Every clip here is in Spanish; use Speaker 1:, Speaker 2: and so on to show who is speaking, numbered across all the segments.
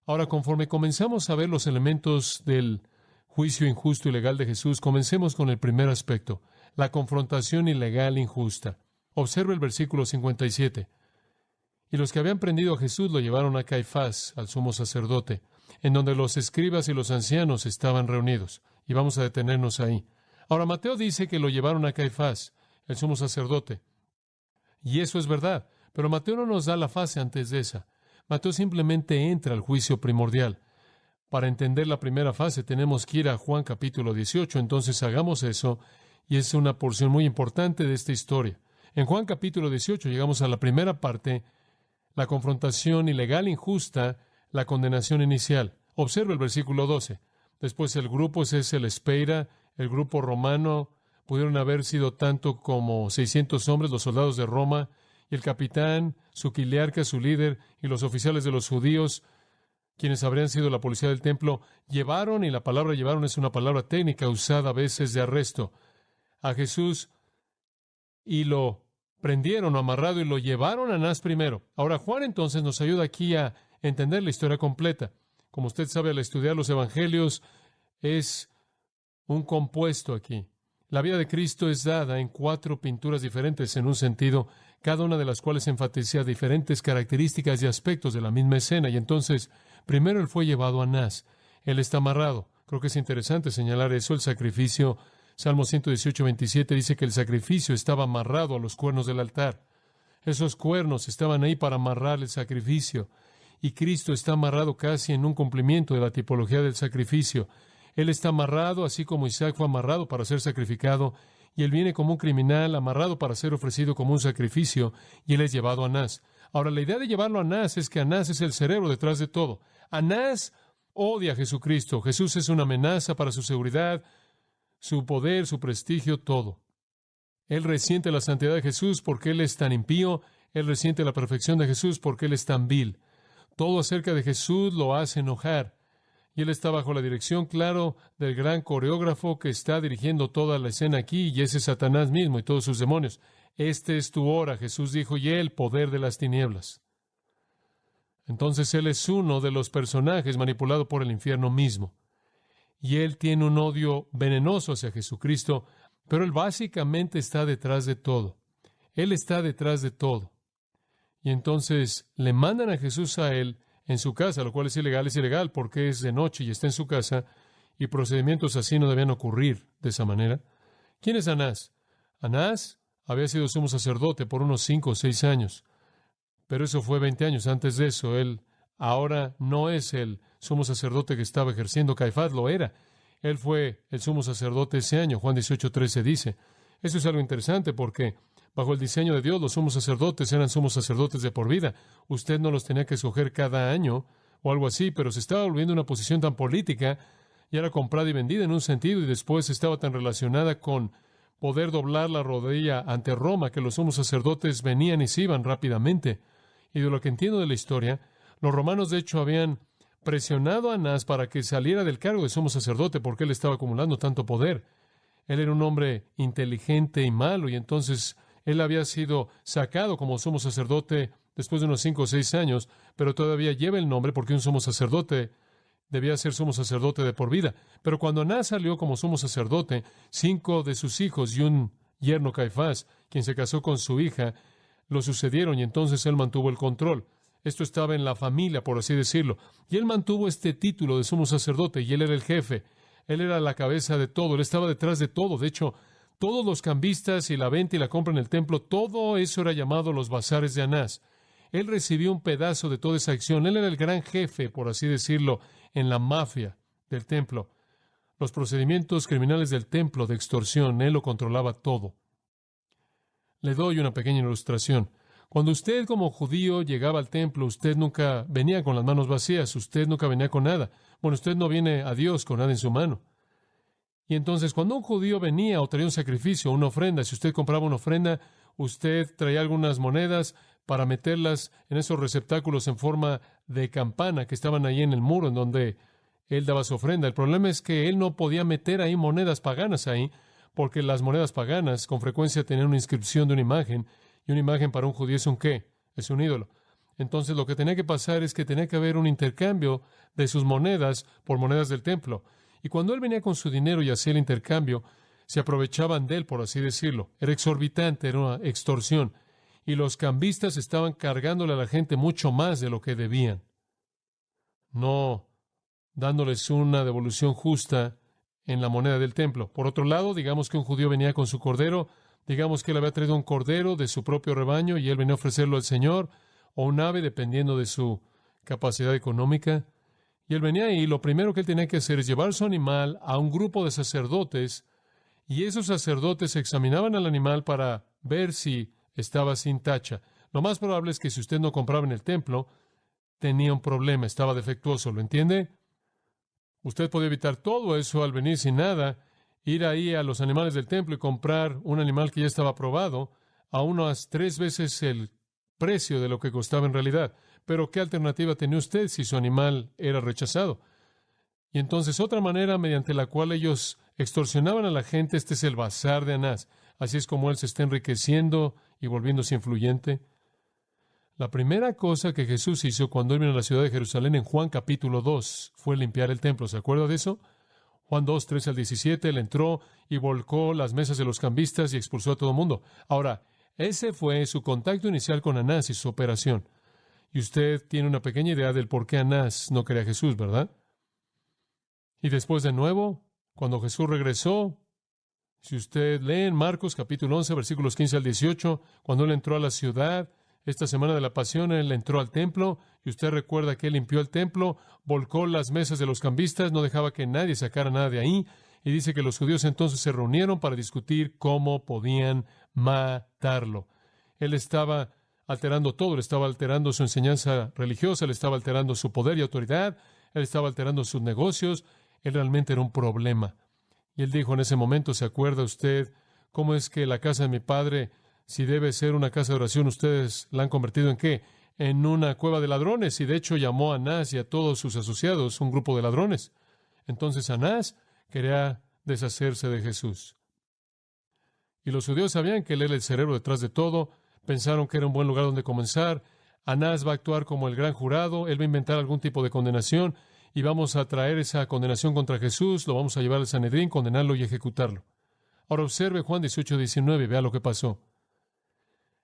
Speaker 1: Ahora, conforme comenzamos a ver los elementos del juicio injusto y legal de Jesús, comencemos con el primer aspecto, la confrontación ilegal injusta. Observe el versículo 57. Y los que habían prendido a Jesús lo llevaron a Caifás, al sumo sacerdote, en donde los escribas y los ancianos estaban reunidos. Y vamos a detenernos ahí. Ahora, Mateo dice que lo llevaron a Caifás, el sumo sacerdote. Y eso es verdad, pero Mateo no nos da la fase antes de esa. Mateo simplemente entra al juicio primordial. Para entender la primera fase tenemos que ir a Juan capítulo 18, entonces hagamos eso, y es una porción muy importante de esta historia. En Juan capítulo 18 llegamos a la primera parte, la confrontación ilegal injusta, la condenación inicial. Observa el versículo 12. Después el grupo se le espera, el grupo romano, pudieron haber sido tanto como 600 hombres, los soldados de Roma, y el capitán, su quiliarca, su líder, y los oficiales de los judíos, quienes habrían sido la policía del templo, llevaron, y la palabra llevaron es una palabra técnica usada a veces de arresto, a Jesús, y lo prendieron amarrado y lo llevaron a Anás primero. Ahora Juan entonces nos ayuda aquí a entender la historia completa. Como usted sabe, al estudiar los evangelios, es un compuesto aquí. La vida de Cristo es dada en 4 pinturas diferentes en un sentido, cada una de las cuales enfatiza diferentes características y aspectos de la misma escena. Y entonces, primero Él fue llevado a Anás. Él está amarrado. Creo que es interesante señalar eso, el sacrificio. Salmo 118, 27 dice que el sacrificio estaba amarrado a los cuernos del altar. Esos cuernos estaban ahí para amarrar el sacrificio. Y Cristo está amarrado casi en un cumplimiento de la tipología del sacrificio. Él está amarrado, así como Isaac fue amarrado para ser sacrificado, y Él viene como un criminal amarrado para ser ofrecido como un sacrificio, y Él es llevado a Anás. Ahora, la idea de llevarlo a Anás es que Anás es el cerebro detrás de todo. Anás odia a Jesucristo. Jesús es una amenaza para su seguridad, su poder, su prestigio, todo. Él resiente la santidad de Jesús porque Él es tan impío. Él resiente la perfección de Jesús porque Él es tan vil. Todo acerca de Jesús lo hace enojar. Y Él está bajo la dirección, claro, del gran coreógrafo que está dirigiendo toda la escena aquí, y ese es Satanás mismo y todos sus demonios. Este es tu hora, Jesús dijo, y el poder de las tinieblas. Entonces Él es uno de los personajes manipulado por el infierno mismo. Y Él tiene un odio venenoso hacia Jesucristo, pero Él básicamente está detrás de todo. Él está detrás de todo. Y entonces le mandan a Jesús a Él en su casa, lo cual es ilegal porque es de noche y está en su casa, y procedimientos así no debían ocurrir de esa manera. ¿Quién es Anás? Anás había sido sumo sacerdote por unos 5 o 6 años, pero eso fue 20 años antes de eso. Él ahora no es el sumo sacerdote que estaba ejerciendo. Caifás lo era. Él fue el sumo sacerdote ese año. Juan 18:13 dice. Eso es algo interesante porque bajo el diseño de Dios, los sumos sacerdotes eran sumos sacerdotes de por vida. Usted no los tenía que escoger cada año o algo así, pero se estaba volviendo una posición tan política y era comprada y vendida en un sentido, y después estaba tan relacionada con poder doblar la rodilla ante Roma que los sumos sacerdotes venían y se iban rápidamente. Y de lo que entiendo de la historia, los romanos de hecho habían presionado a Anás para que saliera del cargo de sumo sacerdote porque él estaba acumulando tanto poder. Él era un hombre inteligente y malo, y entonces él había sido sacado como sumo sacerdote después de unos 5 o 6 años, pero todavía lleva el nombre porque un sumo sacerdote debía ser sumo sacerdote de por vida. Pero cuando Anás salió como sumo sacerdote, 5 de sus hijos y un yerno Caifás, quien se casó con su hija, lo sucedieron, y entonces él mantuvo el control. Esto estaba en la familia, por así decirlo. Y él mantuvo este título de sumo sacerdote, y él era el jefe. Él era la cabeza de todo, él estaba detrás de todo. De hecho, todos los cambistas y la venta y la compra en el templo, todo eso era llamado los bazares de Anás. Él recibió un pedazo de toda esa acción. Él era el gran jefe, por así decirlo, en la mafia del templo. Los procedimientos criminales del templo de extorsión, él lo controlaba todo. Le doy una pequeña ilustración. Cuando usted como judío llegaba al templo, usted nunca venía con las manos vacías, usted nunca venía con nada. Bueno, usted no viene a Dios con nada en su mano. Y entonces, cuando un judío venía o traía un sacrificio, una ofrenda, si usted compraba una ofrenda, usted traía algunas monedas para meterlas en esos receptáculos en forma de campana que estaban ahí en el muro en donde él daba su ofrenda. El problema es que él no podía meter ahí monedas paganas ahí, porque las monedas paganas con frecuencia tenían una inscripción de una imagen, y una imagen para un judío es un ¿qué? Es un ídolo. Entonces lo que tenía que pasar es que tenía que haber un intercambio de sus monedas por monedas del templo. Y cuando él venía con su dinero y hacía el intercambio, se aprovechaban de él, por así decirlo. Era exorbitante, era una extorsión. Y los cambistas estaban cargándole a la gente mucho más de lo que debían, no dándoles una devolución justa en la moneda del templo. Por otro lado, digamos que un judío venía con su cordero, digamos que él había traído un cordero de su propio rebaño y él venía a ofrecerlo al Señor, o un ave, dependiendo de su capacidad económica. Y él venía y lo primero que él tenía que hacer es llevar su animal a un grupo de sacerdotes, y esos sacerdotes examinaban al animal para ver si estaba sin tacha. Lo más probable es que si usted no compraba en el templo, tenía un problema, estaba defectuoso, ¿lo entiende? Usted podía evitar todo eso al venir sin nada, ir ahí a los animales del templo y comprar un animal que ya estaba aprobado a unas 3 veces el precio de lo que costaba en realidad. Pero ¿qué alternativa tenía usted si su animal era rechazado? Y entonces otra manera mediante la cual ellos extorsionaban a la gente, este es el bazar de Anás. Así es como él se está enriqueciendo y volviéndose influyente. La primera cosa que Jesús hizo cuando él vino a la ciudad de Jerusalén en Juan capítulo 2 fue limpiar el templo. ¿Se acuerda de eso? Juan 2, 13 al 17, él entró y volcó las mesas de los cambistas y expulsó a todo el mundo. Ahora, ese fue su contacto inicial con Anás y su operación. Y usted tiene una pequeña idea del por qué Anás no quería a Jesús, ¿verdad? Y después de nuevo, cuando Jesús regresó, si usted lee en Marcos capítulo 11, versículos 15 al 18, cuando él entró a la ciudad, esta semana de la pasión, él entró al templo, y usted recuerda que él limpió el templo, volcó las mesas de los cambistas, no dejaba que nadie sacara nada de ahí, y dice que los judíos entonces se reunieron para discutir cómo podían matarlo. Él estaba alterando todo, él estaba alterando su enseñanza religiosa, él estaba alterando su poder y autoridad, él estaba alterando sus negocios, él realmente era un problema. Y él dijo en ese momento, ¿se acuerda usted cómo es que la casa de mi padre, si debe ser una casa de oración, ustedes la han convertido en qué? En una cueva de ladrones. Y de hecho llamó a Anás y a todos sus asociados un grupo de ladrones. Entonces Anás quería deshacerse de Jesús. Y los judíos sabían que él era el cerebro detrás de todo. Pensaron que era un buen lugar donde comenzar. Anás va a actuar como el gran jurado. Él va a inventar algún tipo de condenación. Y vamos a traer esa condenación contra Jesús, lo vamos a llevar al Sanedrín, condenarlo y ejecutarlo. Ahora observe Juan 18, 19, vea lo que pasó.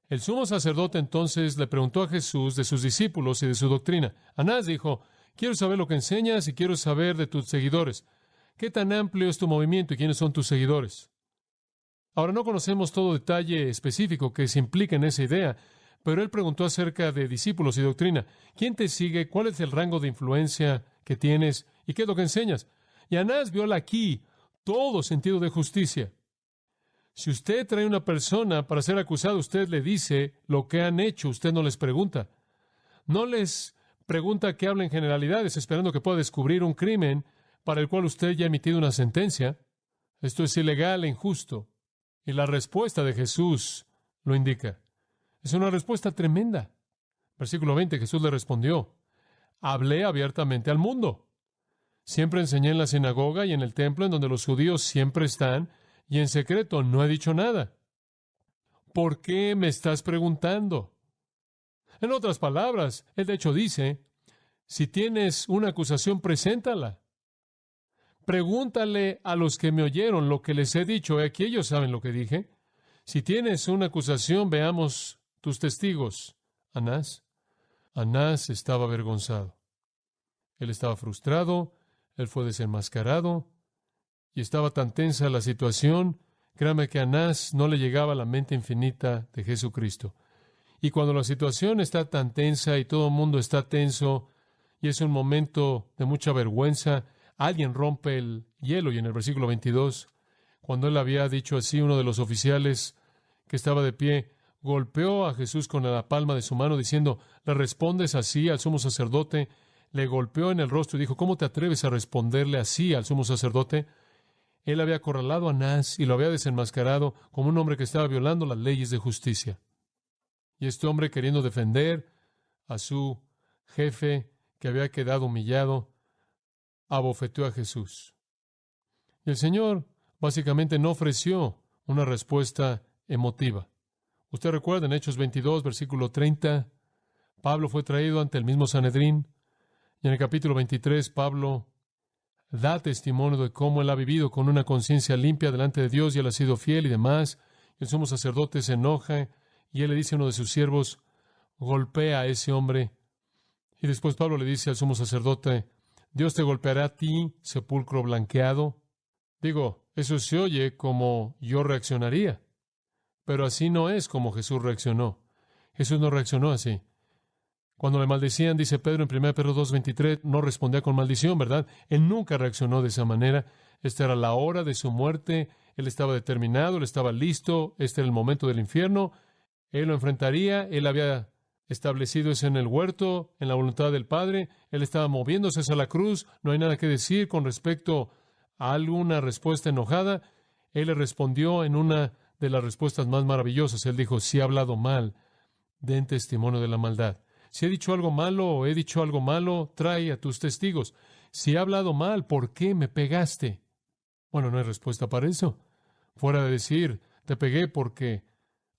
Speaker 1: El sumo sacerdote entonces le preguntó a Jesús de sus discípulos y de su doctrina. Anás dijo, quiero saber lo que enseñas y quiero saber de tus seguidores. ¿Qué tan amplio es tu movimiento y quiénes son tus seguidores? Ahora no conocemos todo detalle específico que se implica en esa idea, pero él preguntó acerca de discípulos y doctrina. ¿Quién te sigue? ¿Cuál es el rango de influencia que tienes? ¿Y qué es lo que enseñas? Y Anás viola aquí todo sentido de justicia. Si usted trae una persona para ser acusado, usted le dice lo que han hecho, usted no les pregunta. No les pregunta que hablen generalidades, esperando que pueda descubrir un crimen para el cual usted ya ha emitido una sentencia. Esto es ilegal e injusto. Y la respuesta de Jesús lo indica. Es una respuesta tremenda. Versículo 20, Jesús le respondió, hablé abiertamente al mundo. Siempre enseñé en la sinagoga y en el templo en donde los judíos siempre están, y en secreto no he dicho nada. ¿Por qué me estás preguntando? En otras palabras, él de hecho dice, si tienes una acusación, preséntala. Pregúntale a los que me oyeron lo que les he dicho. Aquí ellos saben lo que dije. Si tienes una acusación, veamos tus testigos. Anás. Anás estaba avergonzado. Él estaba frustrado, él fue desenmascarado, y estaba tan tensa la situación, créame que a Anás no le llegaba a la mente infinita de Jesucristo. Y cuando la situación está tan tensa y todo el mundo está tenso, y es un momento de mucha vergüenza, alguien rompe el hielo, y en el versículo 22, cuando él había dicho así, uno de los oficiales que estaba de pie, golpeó a Jesús con la palma de su mano, diciendo, ¿le respondes así al sumo sacerdote? Le golpeó en el rostro y dijo, ¿cómo te atreves a responderle así al sumo sacerdote? Él había acorralado a Anás y lo había desenmascarado como un hombre que estaba violando las leyes de justicia. Y este hombre, queriendo defender a su jefe que había quedado humillado, abofeteó a Jesús. Y el Señor básicamente no ofreció una respuesta emotiva. Usted recuerda en Hechos 22, versículo 30, Pablo fue traído ante el mismo Sanedrín, y en el capítulo 23 Pablo da testimonio de cómo él ha vivido con una conciencia limpia delante de Dios y él ha sido fiel y demás. El sumo sacerdote se enoja y él le dice a uno de sus siervos, golpea a ese hombre. Y después Pablo le dice al sumo sacerdote, Dios te golpeará a ti, sepulcro blanqueado. Digo, eso se oye como yo reaccionaría, pero así no es como Jesús reaccionó. Jesús no reaccionó así. Cuando le maldecían, dice Pedro en 1 Pedro 2:23, no respondía con maldición, ¿verdad? Él nunca reaccionó de esa manera. Esta era la hora de su muerte. Él estaba determinado, él estaba listo. Este era el momento del infierno. Él lo enfrentaría. Él había establecido eso en el huerto, en la voluntad del Padre. Él estaba moviéndose hacia la cruz. No hay nada que decir con respecto a alguna respuesta enojada. Él le respondió en una de las respuestas más maravillosas. Él dijo, si he hablado mal, den testimonio de la maldad. Si he dicho algo malo o he dicho algo malo, trae a tus testigos. Si he hablado mal, ¿por qué me pegaste? Bueno, no hay respuesta para eso. Fuera de decir, te pegué porque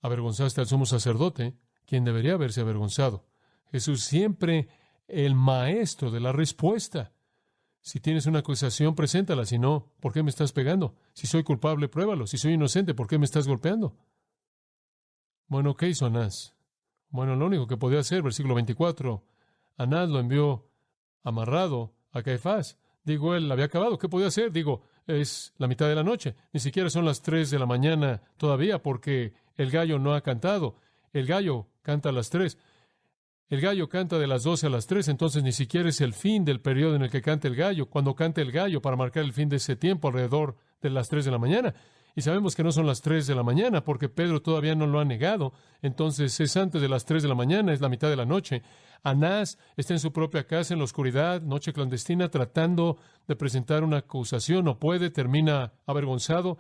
Speaker 1: avergonzaste al sumo sacerdote, quien debería haberse avergonzado. Jesús siempre el maestro de la respuesta. Si tienes una acusación, preséntala. Si no, ¿por qué me estás pegando? Si soy culpable, pruébalo. Si soy inocente, ¿por qué me estás golpeando? Bueno, ¿qué hizo Anás? Bueno, lo único que podía hacer, versículo 24, Anás lo envió amarrado a Caifás. Digo, él había acabado. ¿Qué podía hacer? Digo, es la mitad de la noche. Ni siquiera son las 3 de la mañana todavía porque el gallo no ha cantado. El gallo canta a las 3. El gallo canta de las 12 a las 3, entonces ni siquiera es el fin del periodo en el que canta el gallo. Cuando canta el gallo para marcar el fin de ese tiempo alrededor de las 3 de la mañana. Y sabemos que no son las 3 de la mañana porque Pedro todavía no lo ha negado. Entonces es antes de las 3 de la mañana, es la mitad de la noche. Anás está en su propia casa en la oscuridad, noche clandestina, tratando de presentar una acusación. No puede, termina avergonzado.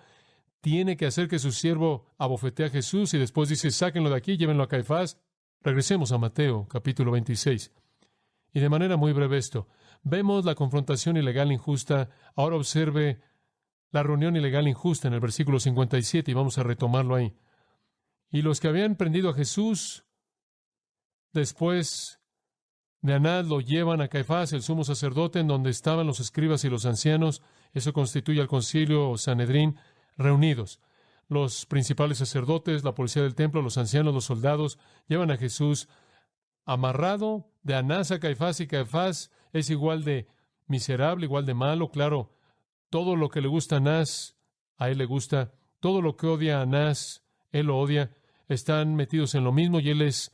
Speaker 1: Tiene que hacer que su siervo abofetee a Jesús y después dice, sáquenlo de aquí, llévenlo a Caifás. Regresemos a Mateo, capítulo 26. Y de manera muy breve esto. Vemos la confrontación ilegal injusta. Ahora observe la reunión ilegal injusta en el versículo 57 y vamos a retomarlo ahí. Y los que habían prendido a Jesús, después de Anás, lo llevan a Caifás, el sumo sacerdote, en donde estaban los escribas y los ancianos. Eso constituye al concilio o Sanedrín reunidos. Los principales sacerdotes, la policía del templo, los ancianos, los soldados, llevan a Jesús amarrado de Anás a Caifás, y Caifás es igual de miserable, igual de malo. Claro, todo lo que le gusta a Anás, a él le gusta. Todo lo que odia a Anás, él lo odia. Están metidos en lo mismo y él es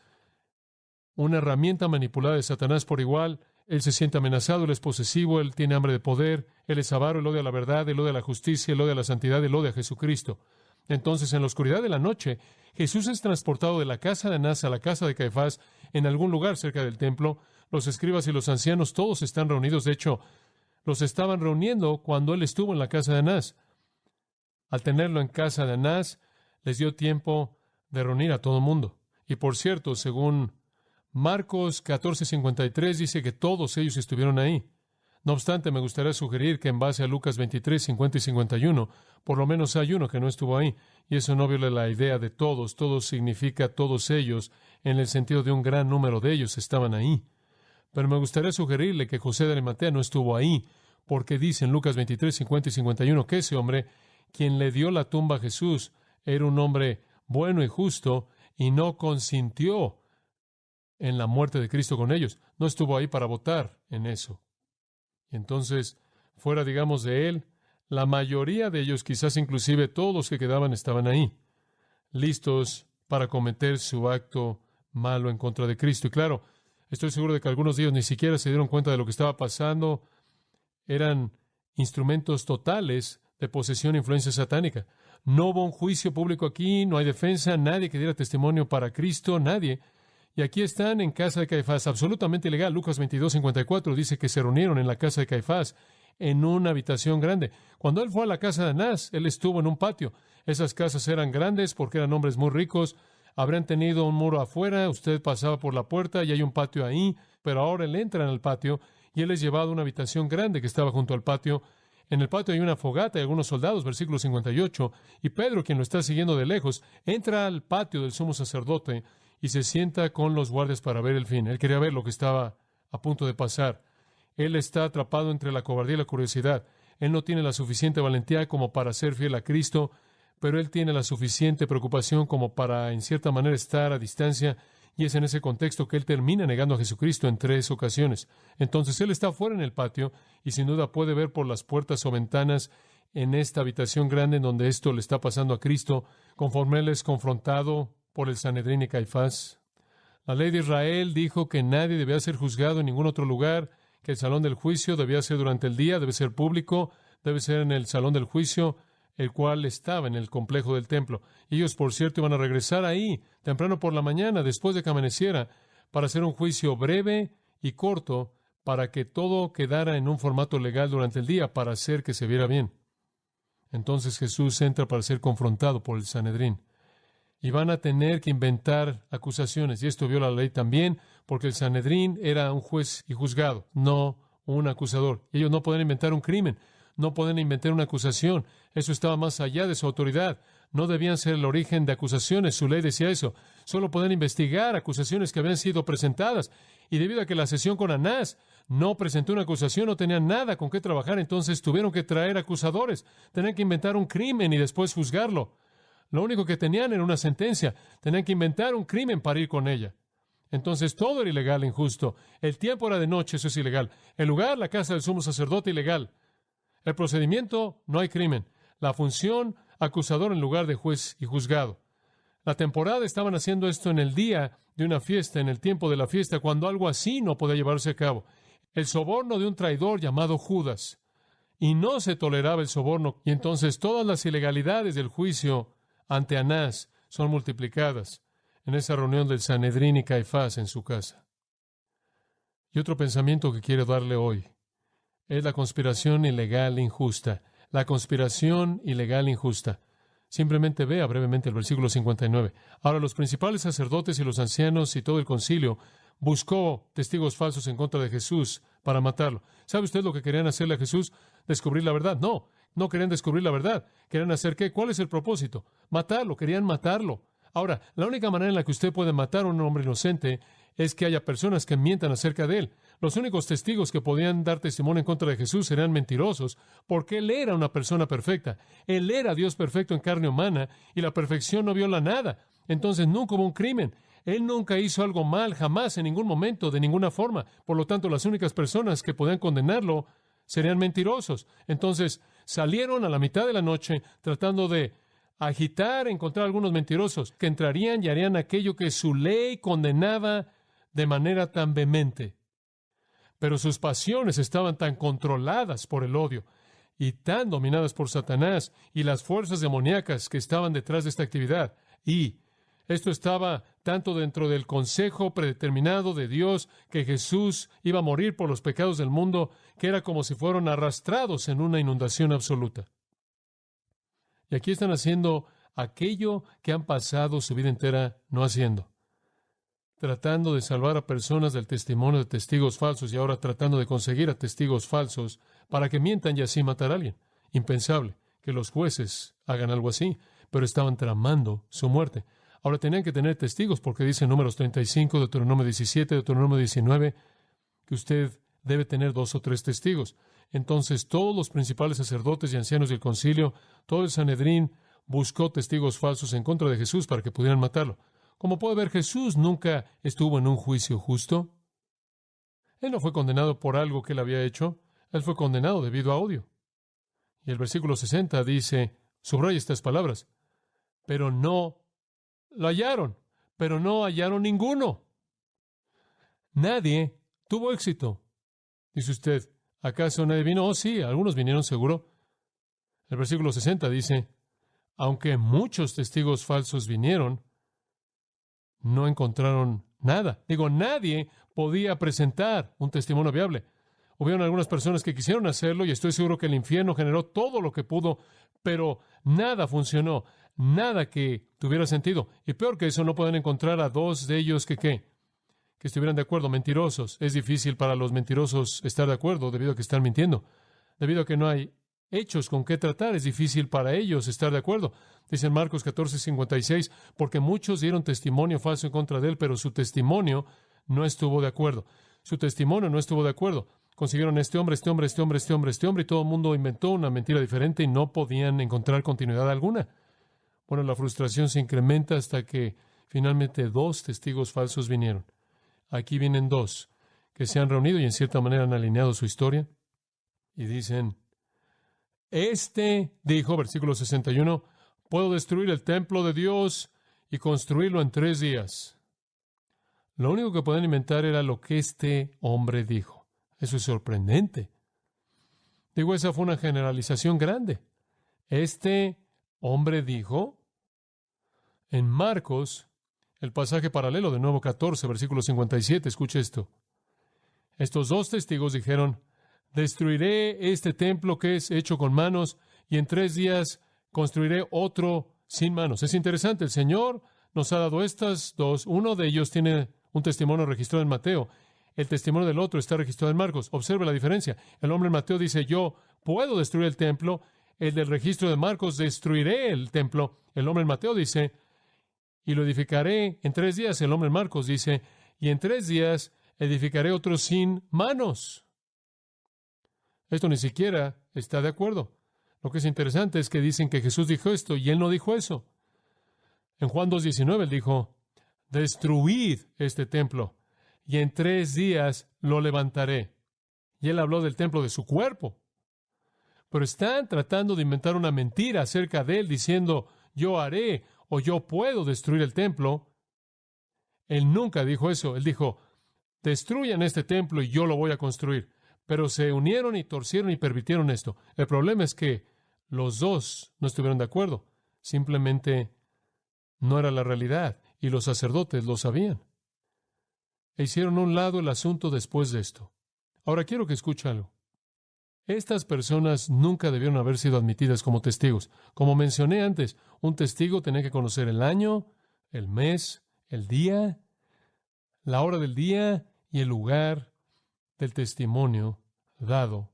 Speaker 1: una herramienta manipulada de Satanás por igual. Él se siente amenazado, él es posesivo, él tiene hambre de poder, él es avaro, él odia la verdad, él odia la justicia, él odia la santidad, él odia a Jesucristo. Entonces, en la oscuridad de la noche, Jesús es transportado de la casa de Anás a la casa de Caifás, en algún lugar cerca del templo. Los escribas y los ancianos todos están reunidos. De hecho, los estaban reuniendo cuando él estuvo en la casa de Anás. Al tenerlo en casa de Anás, les dio tiempo de reunir a todo el mundo. Y por cierto, según Marcos 14:53, dice que todos ellos estuvieron ahí. No obstante, me gustaría sugerir que en base a Lucas 23:50 y 51, por lo menos hay uno que no estuvo ahí, y eso no viola la idea de todos. Todos significa todos ellos, en el sentido de un gran número de ellos estaban ahí. Pero me gustaría sugerirle que José de Arimatea no estuvo ahí, porque dice en Lucas 23:50 y 51 que ese hombre, quien le dio la tumba a Jesús, era un hombre bueno y justo, y no consintió en la muerte de Cristo con ellos. No estuvo ahí para votar en eso. Entonces, fuera, digamos, de él, la mayoría de ellos, quizás inclusive todos los que quedaban, estaban ahí, listos para cometer su acto malo en contra de Cristo. Y claro, estoy seguro de que algunos de ellos ni siquiera se dieron cuenta de lo que estaba pasando. Eran instrumentos totales de posesión e influencia satánica. No hubo un juicio público aquí, no hay defensa, nadie que diera testimonio para Cristo, nadie. Y aquí están en casa de Caifás, absolutamente ilegal. Lucas 22:54 dice que se reunieron en la casa de Caifás, en una habitación grande. Cuando él fue a la casa de Anás, él estuvo en un patio. Esas casas eran grandes porque eran hombres muy ricos. Habrían tenido un muro afuera, usted pasaba por la puerta y hay un patio ahí, pero ahora él entra en el patio y él es llevado a una habitación grande que estaba junto al patio. En el patio hay una fogata y algunos soldados, versículo 58, y Pedro, quien lo está siguiendo de lejos, entra al patio del sumo sacerdote y se sienta con los guardias para ver el fin. Él quería ver lo que estaba a punto de pasar. Él está atrapado entre la cobardía y la curiosidad. Él no tiene la suficiente valentía como para ser fiel a Cristo, pero él tiene la suficiente preocupación como para, en cierta manera, estar a distancia, y es en ese contexto que él termina negando a Jesucristo en 3 ocasiones. Entonces, él está fuera en el patio, y sin duda puede ver por las puertas o ventanas en esta habitación grande en donde esto le está pasando a Cristo, conforme él es confrontado por el Sanedrín y Caifás. La ley de Israel dijo que nadie debía ser juzgado en ningún otro lugar, que el salón del juicio debía ser durante el día, debe ser público, debe ser en el salón del juicio, el cual estaba en el complejo del templo. Y ellos, por cierto, iban a regresar ahí temprano por la mañana, después de que amaneciera, para hacer un juicio breve y corto, para que todo quedara en un formato legal durante el día, para hacer que se viera bien. Entonces Jesús entra para ser confrontado por el Sanedrín. Y van a tener que inventar acusaciones. Y esto viola la ley también, porque el Sanedrín era un juez y juzgado, no un acusador. Ellos no pueden inventar un crimen, no pueden inventar una acusación. Eso estaba más allá de su autoridad. No debían ser el origen de acusaciones. Su ley decía eso. Solo pueden investigar acusaciones que habían sido presentadas. Y debido a que la sesión con Anás no presentó una acusación, no tenían nada con qué trabajar, entonces tuvieron que traer acusadores. Tenían que inventar un crimen y después juzgarlo. Lo único que tenían era una sentencia. Tenían que inventar un crimen para ir con ella. Entonces todo era ilegal e injusto. El tiempo era de noche, eso es ilegal. El lugar, la casa del sumo sacerdote, ilegal. El procedimiento, no hay crimen. La función, acusador en lugar de juez y juzgado. La temporada estaban haciendo esto en el día de una fiesta, en el tiempo de la fiesta, cuando algo así no podía llevarse a cabo. El soborno de un traidor llamado Judas. Y no se toleraba el soborno. Y entonces todas las ilegalidades del juicio ante Anás son multiplicadas en esa reunión del Sanedrín y Caifás en su casa. Y otro pensamiento que quiero darle hoy es la conspiración ilegal e injusta. La conspiración ilegal e injusta. Simplemente vea brevemente el versículo 59. Ahora los principales sacerdotes y los ancianos y todo el concilio buscó testigos falsos en contra de Jesús para matarlo. ¿Sabe usted lo que querían hacerle a Jesús? ¿Descubrir la verdad? No, no querían descubrir la verdad. ¿Querían hacer qué? ¿Cuál es el propósito? Matarlo, querían matarlo. Ahora, la única manera en la que usted puede matar a un hombre inocente es que haya personas que mientan acerca de él. Los únicos testigos que podían dar testimonio en contra de Jesús eran mentirosos, porque Él era una persona perfecta. Él era Dios perfecto en carne humana, y la perfección no viola nada. Entonces nunca hubo un crimen. Él nunca hizo algo mal, jamás, en ningún momento, de ninguna forma. Por lo tanto, las únicas personas que podían condenarlo serían mentirosos. Entonces, salieron a la mitad de la noche tratando de agitar, encontrar algunos mentirosos que entrarían y harían aquello que su ley condenaba de manera tan vehemente. Pero sus pasiones estaban tan controladas por el odio y tan dominadas por Satanás y las fuerzas demoníacas que estaban detrás de esta actividad. Y esto estaba tanto dentro del consejo predeterminado de Dios que Jesús iba a morir por los pecados del mundo, que era como si fueran arrastrados en una inundación absoluta. Y aquí están haciendo aquello que han pasado su vida entera no haciendo. Tratando de salvar a personas del testimonio de testigos falsos y ahora tratando de conseguir a testigos falsos para que mientan y así matar a alguien. Impensable que los jueces hagan algo así, pero estaban tramando su muerte. Ahora tenían que tener testigos porque dice en Números 35, Deuteronomio 17, Deuteronomio 19, que usted debe tener 2 o 3 testigos. Entonces todos los principales sacerdotes y ancianos del concilio, todo el Sanedrín, buscó testigos falsos en contra de Jesús para que pudieran matarlo. Como puede ver, Jesús nunca estuvo en un juicio justo. Él no fue condenado por algo que él había hecho. Él fue condenado debido a odio. Y el versículo 60 dice, subraya estas palabras, pero no lo hallaron, pero no hallaron ninguno. Nadie tuvo éxito. Dice usted, ¿acaso nadie vino? Oh, sí, algunos vinieron seguro. El versículo 60 dice, aunque muchos testigos falsos vinieron, no encontraron nada. Digo, nadie podía presentar un testimonio viable. Hubieron algunas personas que quisieron hacerlo y estoy seguro que el infierno generó todo lo que pudo, pero nada funcionó, nada que tuviera sentido. Y peor que eso, no pueden encontrar a 2 de ellos que estuvieran de acuerdo, mentirosos. Es difícil para los mentirosos estar de acuerdo debido a que están mintiendo, debido a que no hay hechos con qué tratar. Es difícil para ellos estar de acuerdo. Dice en Marcos 14:56, porque muchos dieron testimonio falso en contra de él, pero su testimonio no estuvo de acuerdo. Su testimonio no estuvo de acuerdo. Consiguieron este hombre, y todo el mundo inventó una mentira diferente y no podían encontrar continuidad alguna. Bueno, la frustración se incrementa hasta que finalmente 2 testigos falsos vinieron. Aquí vienen 2 que se han reunido y en cierta manera han alineado su historia. Y dicen, dijo, versículo 61, puedo destruir el templo de Dios y construirlo en 3 días. Lo único que podían inventar era lo que este hombre dijo. Eso es sorprendente. Digo, esa fue una generalización grande. Este hombre dijo, en Marcos, el pasaje paralelo de nuevo 14, versículo 57, escuche esto. Estos 2 testigos dijeron, destruiré este templo que es hecho con manos y en 3 días construiré otro sin manos. Es interesante, el Señor nos ha dado estas 2. Uno de ellos tiene un testimonio registrado en Mateo. El testimonio del otro está registrado en Marcos. Observe la diferencia. El hombre en Mateo dice, yo puedo destruir el templo. El del registro de Marcos, destruiré el templo. El hombre en Mateo dice, y lo edificaré en 3 días. El hombre en Marcos dice, y en 3 días edificaré otro sin manos. Esto ni siquiera está de acuerdo. Lo que es interesante es que dicen que Jesús dijo esto y él no dijo eso. En Juan 2:19 él dijo, destruid este templo y en 3 días lo levantaré. Y él habló del templo de su cuerpo. Pero están tratando de inventar una mentira acerca de él diciendo, yo haré o yo puedo destruir el templo. Él nunca dijo eso. Él dijo, destruyan este templo y yo lo voy a construir. Pero se unieron y torcieron y permitieron esto. El problema es que los 2 no estuvieron de acuerdo. Simplemente no era la realidad y los sacerdotes lo sabían. E hicieron a un lado el asunto después de esto. Ahora quiero que escuche algo. Estas personas nunca debieron haber sido admitidas como testigos. Como mencioné antes, un testigo tenía que conocer el año, el mes, el día, la hora del día y el lugar del testimonio dado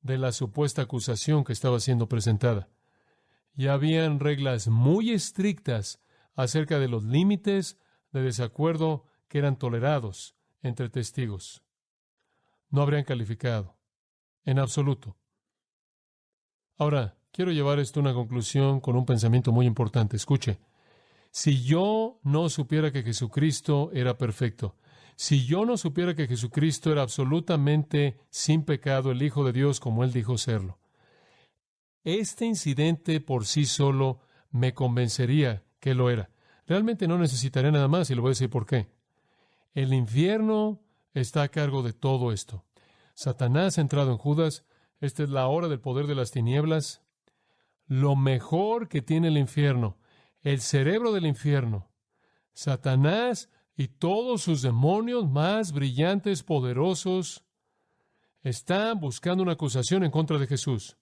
Speaker 1: de la supuesta acusación que estaba siendo presentada. Y habían reglas muy estrictas acerca de los límites de desacuerdo que eran tolerados entre testigos. No habrían calificado en absoluto. Ahora, quiero llevar esto a una conclusión con un pensamiento muy importante. Escuche, si yo no supiera que Jesucristo era perfecto, si yo no supiera que Jesucristo era absolutamente sin pecado, el Hijo de Dios como Él dijo serlo, este incidente por sí solo me convencería que lo era. Realmente no necesitaría nada más y le voy a decir por qué. El infierno está a cargo de todo esto. Satanás ha entrado en Judas. Esta es la hora del poder de las tinieblas. Lo mejor que tiene el infierno, el cerebro del infierno, Satanás y todos sus demonios más brillantes, poderosos, están buscando una acusación en contra de Jesús.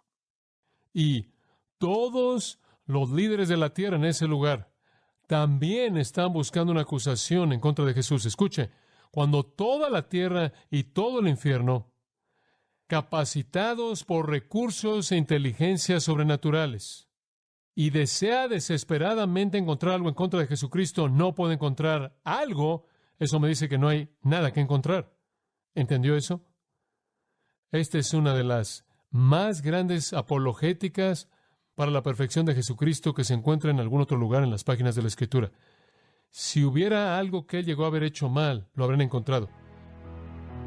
Speaker 1: Y todos los líderes de la tierra en ese lugar también están buscando una acusación en contra de Jesús. Escuche, cuando toda la tierra y todo el infierno, capacitados por recursos e inteligencias sobrenaturales, y desea desesperadamente encontrar algo en contra de Jesucristo, no puede encontrar algo, eso me dice que no hay nada que encontrar. ¿Entendió eso? Esta es una de las más grandes apologéticas para la perfección de Jesucristo que se encuentra en algún otro lugar en las páginas de la Escritura. Si hubiera algo que Él llegó a haber hecho mal, lo habrían encontrado.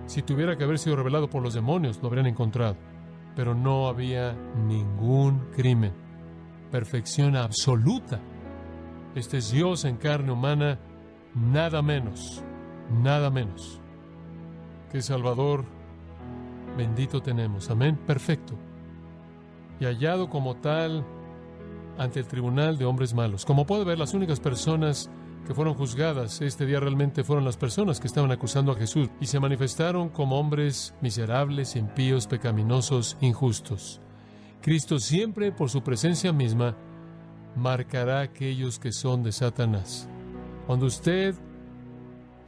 Speaker 1: Si tuviera que haber sido revelado por los demonios, lo habrían encontrado. Pero no había ningún crimen. Perfección absoluta. Este es Dios en carne humana, nada menos que Salvador bendito tenemos. Amén. Perfecto. Y hallado como tal ante el tribunal de hombres malos. Como puede ver, las únicas personas que fueron juzgadas este día realmente fueron las personas que estaban acusando a Jesús y se manifestaron como hombres miserables, impíos, pecaminosos, injustos. Cristo siempre, por su presencia misma, marcará a aquellos que son de Satanás. Cuando usted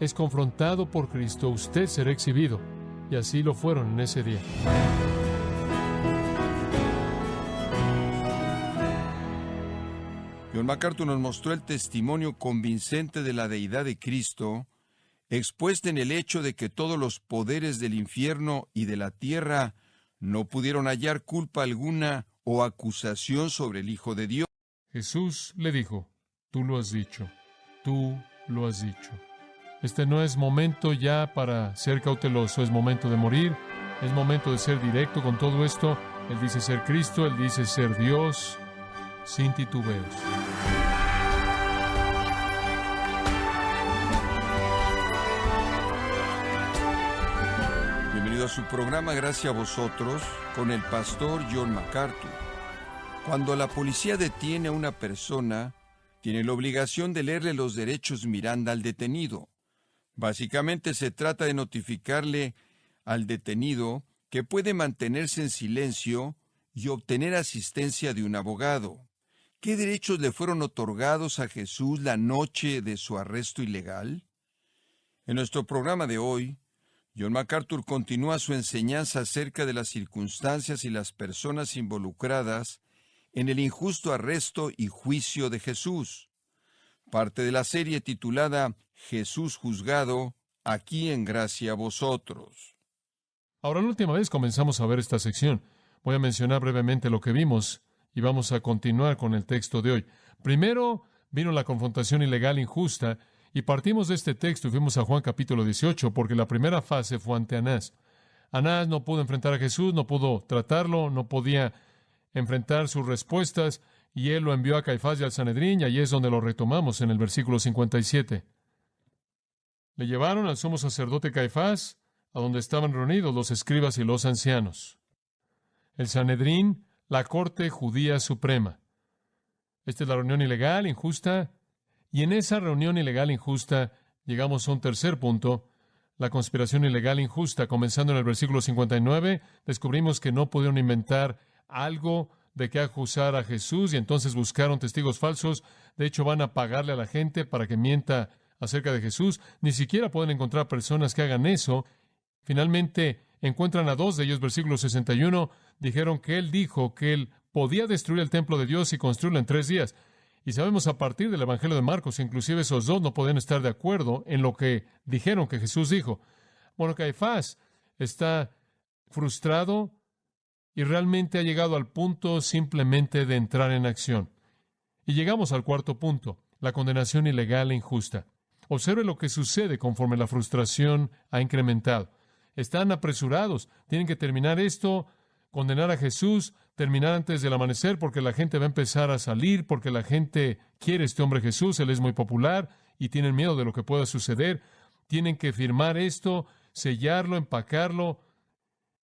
Speaker 1: es confrontado por Cristo, usted será exhibido, y así lo fueron en ese día.
Speaker 2: John MacArthur nos mostró el testimonio convincente de la deidad de Cristo, expuesta en el hecho de que todos los poderes del infierno y de la tierra no pudieron hallar culpa alguna o acusación sobre el Hijo de Dios.
Speaker 1: Jesús le dijo, tú lo has dicho, tú lo has dicho. Este no es momento ya para ser cauteloso, es momento de morir, es momento de ser directo con todo esto. Él dice ser Cristo, Él dice ser Dios, sin titubeos.
Speaker 2: Bienvenido a su programa Gracias a Vosotros con el pastor John MacArthur. Cuando la policía detiene a una persona, tiene la obligación de leerle los derechos Miranda al detenido. Básicamente se trata de notificarle al detenido que puede mantenerse en silencio y obtener asistencia de un abogado. ¿Qué derechos le fueron otorgados a Jesús la noche de su arresto ilegal? En nuestro programa de hoy, John MacArthur continúa su enseñanza acerca de las circunstancias y las personas involucradas en el injusto arresto y juicio de Jesús. Parte de la serie titulada Jesús juzgado, aquí en Gracia a Vosotros.
Speaker 1: Ahora, la última vez comenzamos a ver esta sección. Voy a mencionar brevemente lo que vimos y vamos a continuar con el texto de hoy. Primero vino la confrontación ilegal injusta y partimos de este texto y fuimos a Juan capítulo 18 porque la primera fase fue ante Anás. Anás no pudo enfrentar a Jesús, no pudo tratarlo, no podía enfrentar sus respuestas y él lo envió a Caifás y al Sanedrín y allí es donde lo retomamos en el versículo 57. Le llevaron al sumo sacerdote Caifás, a donde estaban reunidos los escribas y los ancianos. El Sanedrín, la corte judía suprema. Esta es la reunión ilegal, injusta, y en esa reunión ilegal, injusta, llegamos a un tercer punto, la conspiración ilegal, injusta. Comenzando en el versículo 59, descubrimos que no pudieron inventar algo de qué acusar a Jesús y entonces buscaron testigos falsos. De hecho, van a pagarle a la gente para que mienta acerca de Jesús. Ni siquiera pueden encontrar personas que hagan eso. Finalmente, encuentran a dos de ellos, versículo 61, dijeron que él dijo que él podía destruir el templo de Dios y construirlo en 3 días. Y sabemos a partir del Evangelio de Marcos, inclusive esos dos no podían estar de acuerdo en lo que dijeron que Jesús dijo. Bueno, Caifás está frustrado y realmente ha llegado al punto simplemente de entrar en acción. Y llegamos al cuarto punto, la condenación ilegal e injusta. Observe lo que sucede conforme la frustración ha incrementado. Están apresurados, tienen que terminar esto, condenar a Jesús, terminar antes del amanecer porque la gente va a empezar a salir, porque la gente quiere a este hombre Jesús, él es muy popular y tienen miedo de lo que pueda suceder. Tienen que firmar esto, sellarlo, empacarlo,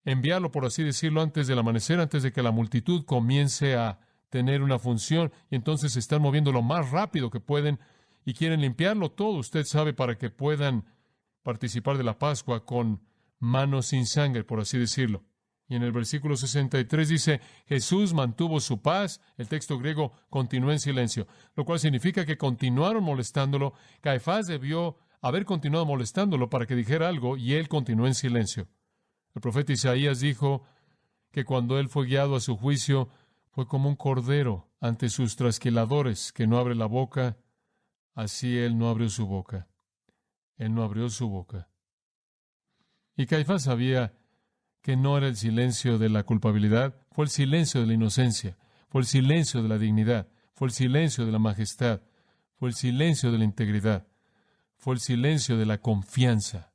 Speaker 1: enviarlo, por así decirlo, antes del amanecer, antes de que la multitud comience a tener una función, y entonces se están moviendo lo más rápido que pueden y quieren limpiarlo todo, usted sabe, para que puedan participar de la Pascua con manos sin sangre, por así decirlo. Y en el versículo 63 dice, Jesús mantuvo su paz. El texto griego continuó en silencio, lo cual significa que continuaron molestándolo. Caifás debió haber continuado molestándolo para que dijera algo, y él continuó en silencio. El profeta Isaías dijo que cuando él fue guiado a su juicio, fue como un cordero ante sus trasquiladores, que no abre la boca. Así él no abrió su boca. Él no abrió su boca. Y Caifás sabía que no era el silencio de la culpabilidad, fue el silencio de la inocencia, fue el silencio de la dignidad, fue el silencio de la majestad, fue el silencio de la integridad, fue el silencio de la confianza.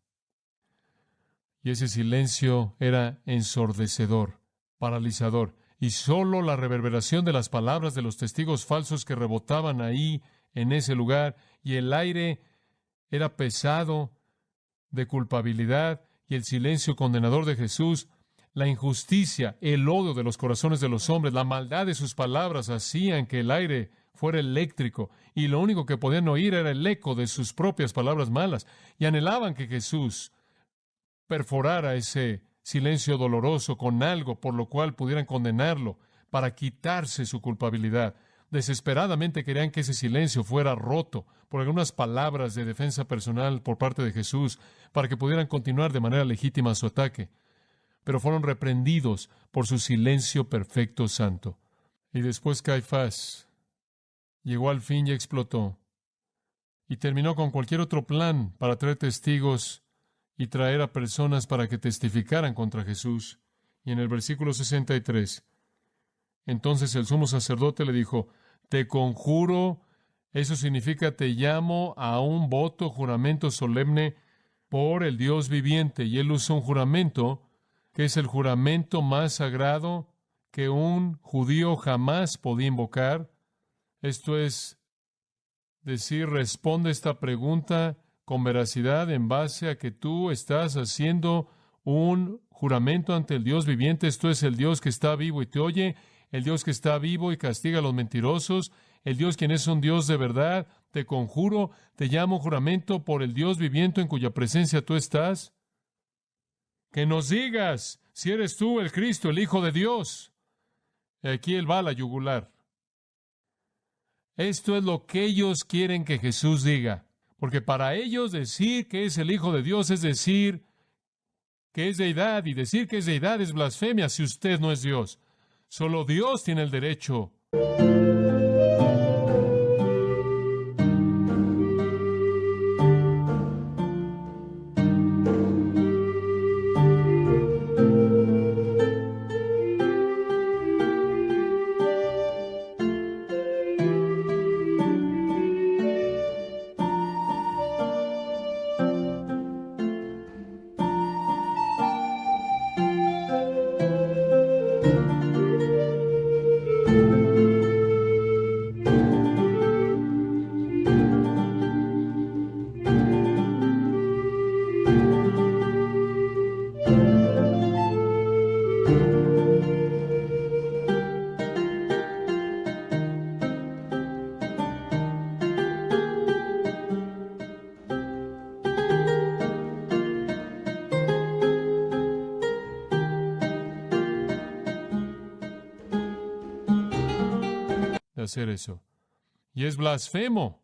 Speaker 1: Y ese silencio era ensordecedor, paralizador, y solo la reverberación de las palabras de los testigos falsos que rebotaban ahí en ese lugar, y el aire era pesado de culpabilidad, y el silencio condenador de Jesús, la injusticia, el odio de los corazones de los hombres, la maldad de sus palabras hacían que el aire fuera eléctrico, y lo único que podían oír era el eco de sus propias palabras malas, y anhelaban que Jesús perforara ese silencio doloroso con algo por lo cual pudieran condenarlo, para quitarse su culpabilidad. Desesperadamente querían que ese silencio fuera roto por algunas palabras de defensa personal por parte de Jesús, para que pudieran continuar de manera legítima su ataque. Pero fueron reprendidos por su silencio perfecto santo. Y después Caifás llegó al fin y explotó. Y terminó con cualquier otro plan para traer testigos y traer a personas para que testificaran contra Jesús. Y en el versículo 63, entonces el sumo sacerdote le dijo, te conjuro, eso significa te llamo a un voto, juramento solemne por el Dios viviente. Y él usó un juramento que es el juramento más sagrado que un judío jamás podía invocar. Esto es decir, responde esta pregunta con veracidad en base a que tú estás haciendo un juramento ante el Dios viviente. Esto es el Dios que está vivo y te oye, el Dios que está vivo y castiga a los mentirosos, el Dios quien es un Dios de verdad. Te conjuro, te llamo juramento por el Dios viviente en cuya presencia tú estás, que nos digas si eres tú el Cristo, el Hijo de Dios. Y aquí él va a la yugular. Esto es lo que ellos quieren que Jesús diga, porque para ellos decir que es el Hijo de Dios es decir que es deidad, y decir que es deidad es blasfemia si usted no es Dios. Solo Dios tiene el derecho. Hacer eso. Y es blasfemo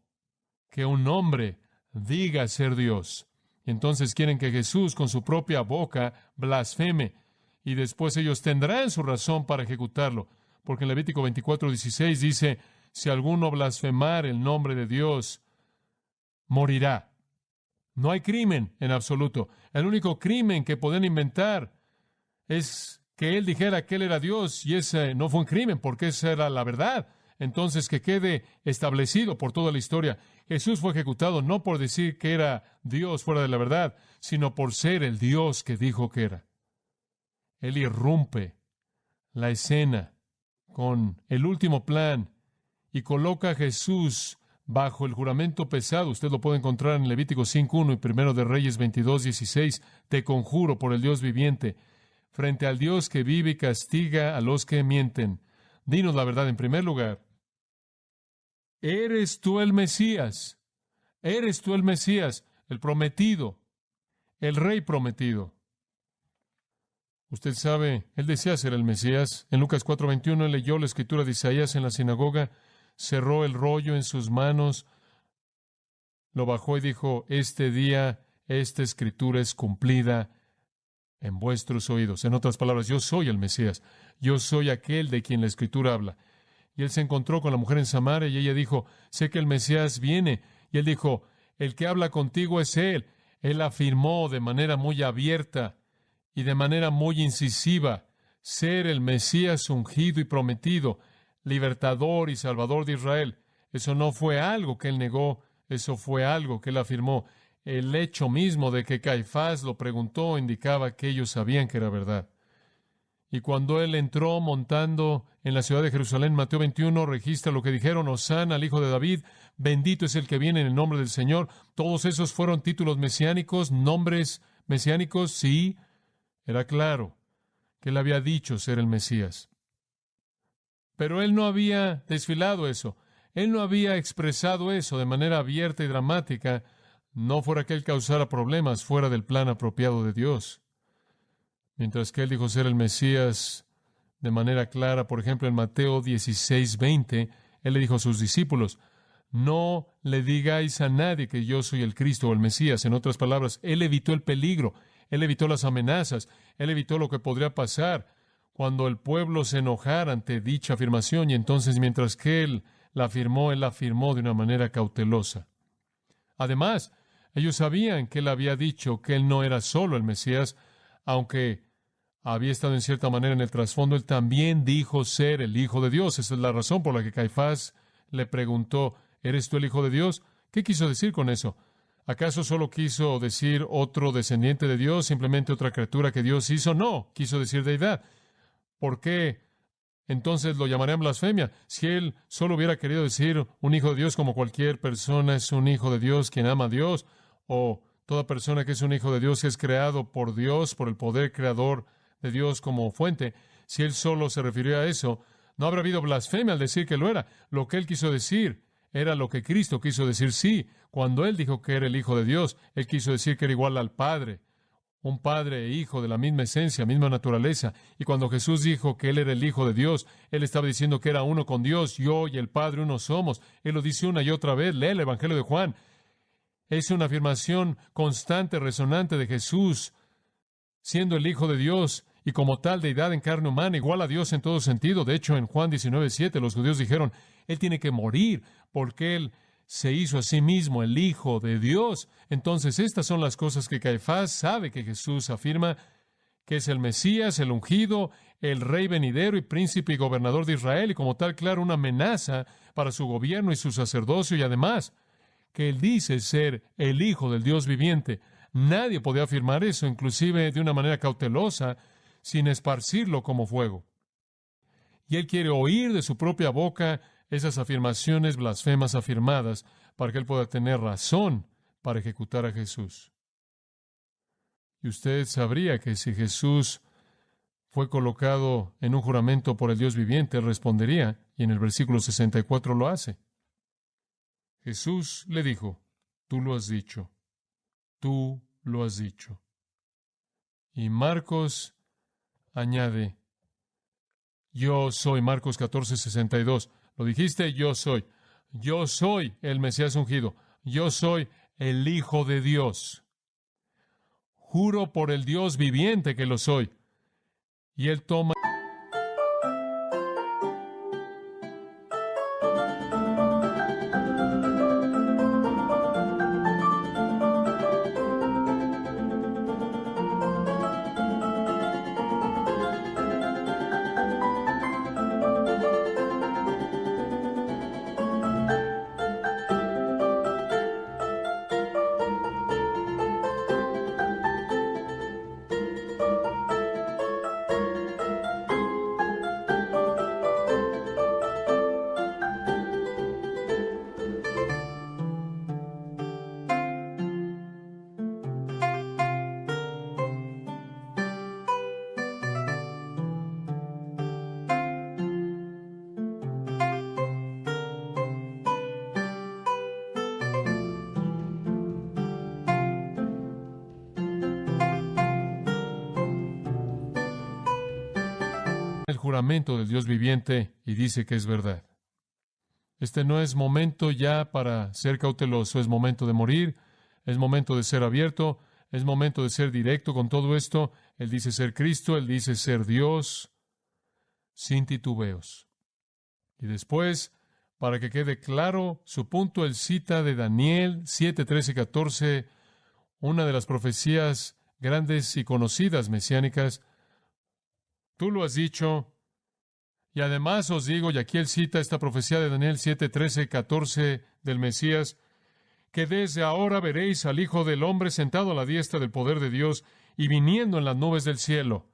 Speaker 1: que un hombre diga ser Dios. Y entonces quieren que Jesús con su propia boca blasfeme, y después ellos tendrán su razón para ejecutarlo, porque en Levítico 24:16 dice, si alguno blasfemar el nombre de Dios, morirá. No hay crimen en absoluto. El único crimen que pueden inventar es que él dijera que él era Dios, y ese no fue un crimen, porque esa era la verdad. Entonces, que quede establecido por toda la historia. Jesús fue ejecutado no por decir que era Dios fuera de la verdad, sino por ser el Dios que dijo que era. Él irrumpe la escena con el último plan y coloca a Jesús bajo el juramento pesado. Usted lo puede encontrar en Levítico 5:1 y Primero de Reyes 22:16. Te conjuro por el Dios viviente, frente al Dios que vive y castiga a los que mienten. Dinos la verdad en primer lugar. ¿Eres tú el Mesías? ¿Eres tú el Mesías, el prometido, el Rey prometido? Usted sabe, él decía ser el Mesías. En Lucas 4:21 él leyó la escritura de Isaías en la sinagoga, cerró el rollo en sus manos, lo bajó y dijo, este día, esta escritura es cumplida en vuestros oídos. En otras palabras, yo soy el Mesías, yo soy aquel de quien la escritura habla. Y él se encontró con la mujer en Samaria y ella dijo, sé que el Mesías viene. Y él dijo, el que habla contigo es él. Él afirmó de manera muy abierta y de manera muy incisiva ser el Mesías ungido y prometido, libertador y salvador de Israel. Eso no fue algo que él negó, eso fue algo que él afirmó. El hecho mismo de que Caifás lo preguntó indicaba que ellos sabían que era verdad. Y cuando él entró montando en la ciudad de Jerusalén, Mateo 21 registra lo que dijeron, Hosana al Hijo de David, bendito es el que viene en el nombre del Señor. Todos esos fueron títulos mesiánicos, nombres mesiánicos, sí. Era claro que él había dicho ser el Mesías. Pero él no había desfilado eso. Él no había expresado eso de manera abierta y dramática, no fuera que él causara problemas fuera del plan apropiado de Dios. Mientras que él dijo ser el Mesías de manera clara, por ejemplo, en Mateo 16:20, él le dijo a sus discípulos, no le digáis a nadie que yo soy el Cristo o el Mesías. En otras palabras, él evitó el peligro, él evitó las amenazas, él evitó lo que podría pasar cuando el pueblo se enojara ante dicha afirmación. Y entonces, mientras que él él la afirmó de una manera cautelosa. Además, ellos sabían que él había dicho que él no era solo el Mesías, aunque había estado en cierta manera en el trasfondo, él también dijo ser el Hijo de Dios. Esa es la razón por la que Caifás le preguntó, ¿eres tú el Hijo de Dios? ¿Qué quiso decir con eso? ¿Acaso solo quiso decir otro descendiente de Dios, simplemente otra criatura que Dios hizo? No, quiso decir deidad. ¿Por qué entonces lo llamarían blasfemia? Si él solo hubiera querido decir un hijo de Dios, como cualquier persona es un hijo de Dios, quien ama a Dios, o toda persona que es un hijo de Dios es creado por Dios, por el poder creador de Dios como fuente, si él solo se refirió a eso, no habrá habido blasfemia al decir que lo era. Lo que él quiso decir era lo que Cristo quiso decir. Sí, cuando él dijo que era el Hijo de Dios, él quiso decir que era igual al Padre, un Padre e Hijo de la misma esencia, misma naturaleza. Y cuando Jesús dijo que él era el Hijo de Dios, él estaba diciendo que era uno con Dios. Yo y el Padre uno somos. Él lo dice una y otra vez. Lee el Evangelio de Juan. Es una afirmación constante, resonante de Jesús, siendo el Hijo de Dios y como tal deidad en carne humana, igual a Dios en todo sentido. De hecho, en Juan 19:7, los judíos dijeron, Él tiene que morir porque Él se hizo a sí mismo el Hijo de Dios. Entonces, estas son las cosas que Caifás sabe que Jesús afirma, que es el Mesías, el ungido, el Rey venidero y príncipe y gobernador de Israel, y como tal, claro, una amenaza para su gobierno y su sacerdocio, y además, que Él dice ser el Hijo del Dios viviente. Nadie podía afirmar eso, inclusive de una manera cautelosa, sin esparcirlo como fuego. Y Él quiere oír de su propia boca esas afirmaciones blasfemas afirmadas para que Él pueda tener razón para ejecutar a Jesús. Y usted sabría que si Jesús fue colocado en un juramento por el Dios viviente, Él respondería, y en el versículo 64 lo hace. Jesús le dijo, tú lo has dicho, tú lo has dicho. Y Marcos añade, yo soy, Marcos 14:62. Lo dijiste, yo soy. Yo soy el Mesías ungido. Yo soy el Hijo de Dios. Juro por el Dios viviente que lo soy. Y Él toma el juramento del Dios viviente y dice que es verdad. Este no es momento ya para ser cauteloso, es momento de morir, es momento de ser abierto, es momento de ser directo con todo esto. Él dice ser Cristo, Él dice ser Dios, sin titubeos. Y después, para que quede claro su punto, él cita de Daniel 7, 13 y 14, una de las profecías grandes y conocidas mesiánicas. Tú lo has dicho, y además os digo, y aquí él cita esta profecía de Daniel 7, 13, 14 del Mesías, que desde ahora veréis al Hijo del Hombre sentado a la diestra del poder de Dios y viniendo en las nubes del cielo.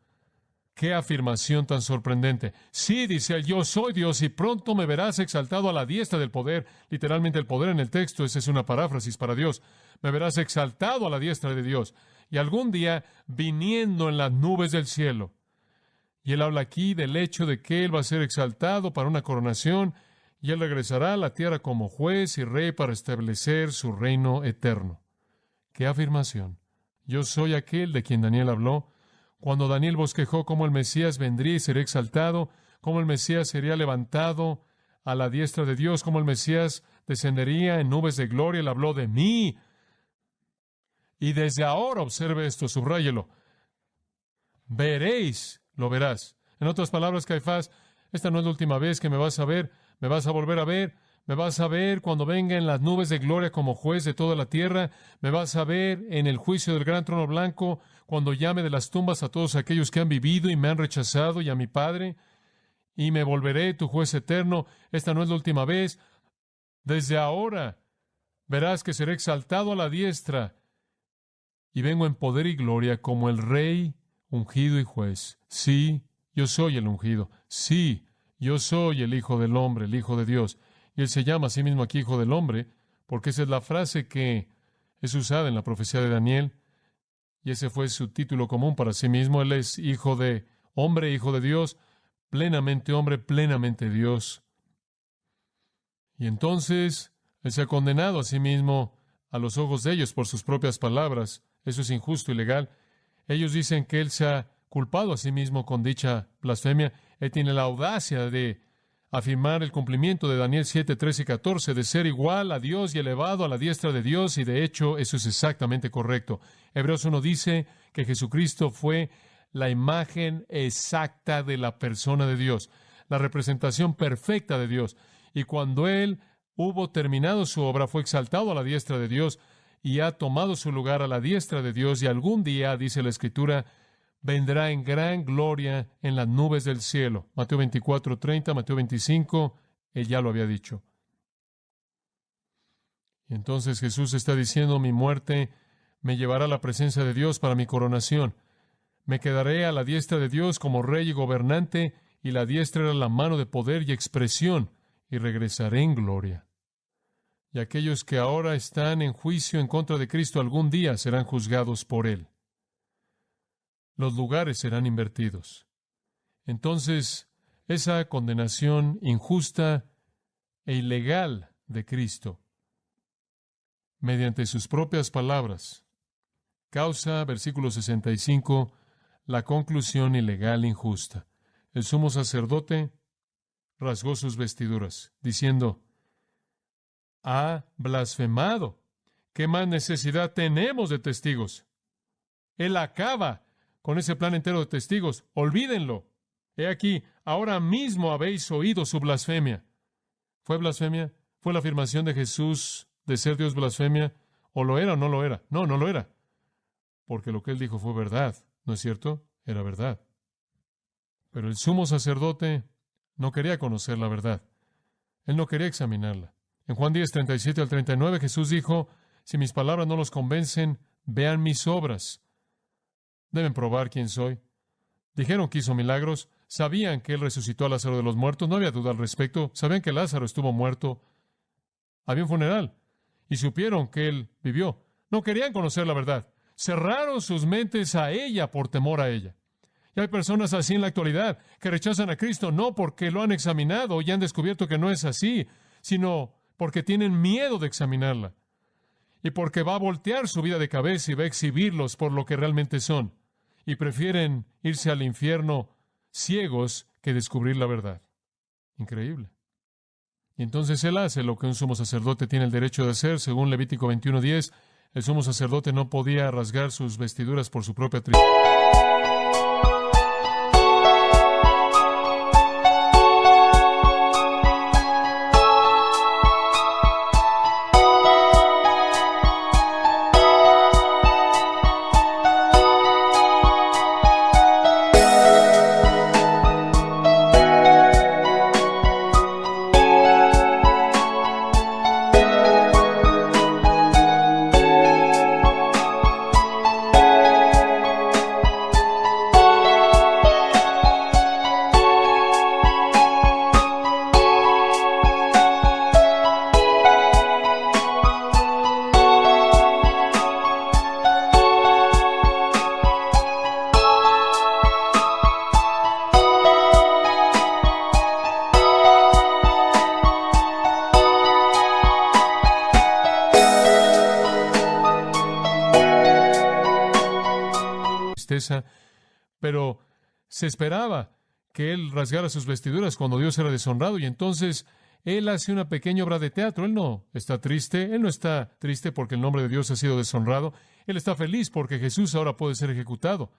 Speaker 1: ¡Qué afirmación tan sorprendente! Sí, dice él, yo soy Dios y pronto me verás exaltado a la diestra del poder. Literalmente el poder en el texto, esa es una paráfrasis para Dios. Me verás exaltado a la diestra de Dios y algún día viniendo en las nubes del cielo. Y él habla aquí del hecho de que él va a ser exaltado para una coronación y él regresará a la tierra como juez y rey para establecer su reino eterno. ¡Qué afirmación! Yo soy aquel de quien Daniel habló. Cuando Daniel bosquejó cómo el Mesías vendría y sería exaltado, cómo el Mesías sería levantado a la diestra de Dios, cómo el Mesías descendería en nubes de gloria, él habló de mí. Y desde ahora, observe esto, subráyelo. Veréis, lo verás. En otras palabras, Caifás, esta no es la última vez que me vas a ver, me vas a volver a ver, Me vas a ver cuando venga en las nubes de gloria como juez de toda la tierra. Me vas a ver en el juicio del gran trono blanco, cuando llame de las tumbas a todos aquellos que han vivido y me han rechazado, y a mi Padre. Y me volveré tu juez eterno. Esta no es la última vez. Desde ahora verás que seré exaltado a la diestra y vengo en poder y gloria como el Rey ungido y juez. Sí, yo soy el ungido. Sí, yo soy el Hijo del Hombre, el Hijo de Dios. Y Él se llama a sí mismo aquí Hijo del Hombre, porque esa es la frase que es usada en la profecía de Daniel, y ese fue su título común para sí mismo. Él es Hijo de Hombre, Hijo de Dios, plenamente hombre, plenamente Dios. Y entonces Él se ha condenado a sí mismo a los ojos de ellos por sus propias palabras. Eso es injusto y ilegal. Ellos dicen que Él se ha culpado a sí mismo con dicha blasfemia. Él tiene la audacia de afirmar el cumplimiento de Daniel 7, 13 y 14, de ser igual a Dios y elevado a la diestra de Dios, y de hecho eso es exactamente correcto. Hebreos 1 dice que Jesucristo fue la imagen exacta de la persona de Dios, la representación perfecta de Dios. Y cuando Él hubo terminado su obra, fue exaltado a la diestra de Dios y ha tomado su lugar a la diestra de Dios, y algún día, dice la Escritura, vendrá en gran gloria en las nubes del cielo. Mateo 24, 30, Mateo 25, Él ya lo había dicho. Y entonces Jesús está diciendo, mi muerte me llevará a la presencia de Dios para mi coronación. Me quedaré a la diestra de Dios como rey y gobernante, y la diestra era la mano de poder y expresión, y regresaré en gloria. Y aquellos que ahora están en juicio en contra de Cristo algún día serán juzgados por Él. Los lugares serán invertidos. Entonces, esa condenación injusta e ilegal de Cristo, mediante sus propias palabras, causa, versículo 65, la conclusión ilegal e injusta. El sumo sacerdote rasgó sus vestiduras, diciendo, ha blasfemado. ¿Qué más necesidad tenemos de testigos? Él acaba con ese plan entero de testigos. Olvídenlo. He aquí, ahora mismo habéis oído su blasfemia. ¿Fue blasfemia? ¿Fue la afirmación de Jesús de ser Dios blasfemia? ¿O lo era o no lo era? No, no lo era. Porque lo que Él dijo fue verdad. ¿No es cierto? Era verdad. Pero el sumo sacerdote no quería conocer la verdad. Él no quería examinarla. En Juan 10, 37 al 39, Jesús dijo, si mis palabras no los convencen, vean mis obras. Deben probar quién soy. Dijeron que hizo milagros. Sabían que Él resucitó a Lázaro de los muertos. No había duda al respecto. Sabían que Lázaro estuvo muerto. Había un funeral. Y supieron que Él vivió. No querían conocer la verdad. Cerraron sus mentes a ella por temor a ella. Y hay personas así en la actualidad que rechazan a Cristo no porque lo han examinado y han descubierto que no es así, sino porque tienen miedo de examinarla. Y porque va a voltear su vida de cabeza y va a exhibirlos por lo que realmente son. Y prefieren irse al infierno ciegos que descubrir la verdad. Increíble. Y entonces Él hace lo que un sumo sacerdote tiene el derecho de hacer, según Levítico 21:10. El sumo sacerdote no podía rasgar sus vestiduras por su propia tristeza. Pero se esperaba que Él rasgara sus vestiduras cuando Dios era deshonrado, y entonces Él hace una pequeña obra de teatro. Él no está triste. Él no está triste porque el nombre de Dios ha sido deshonrado. Él está feliz porque Jesús ahora puede ser ejecutado.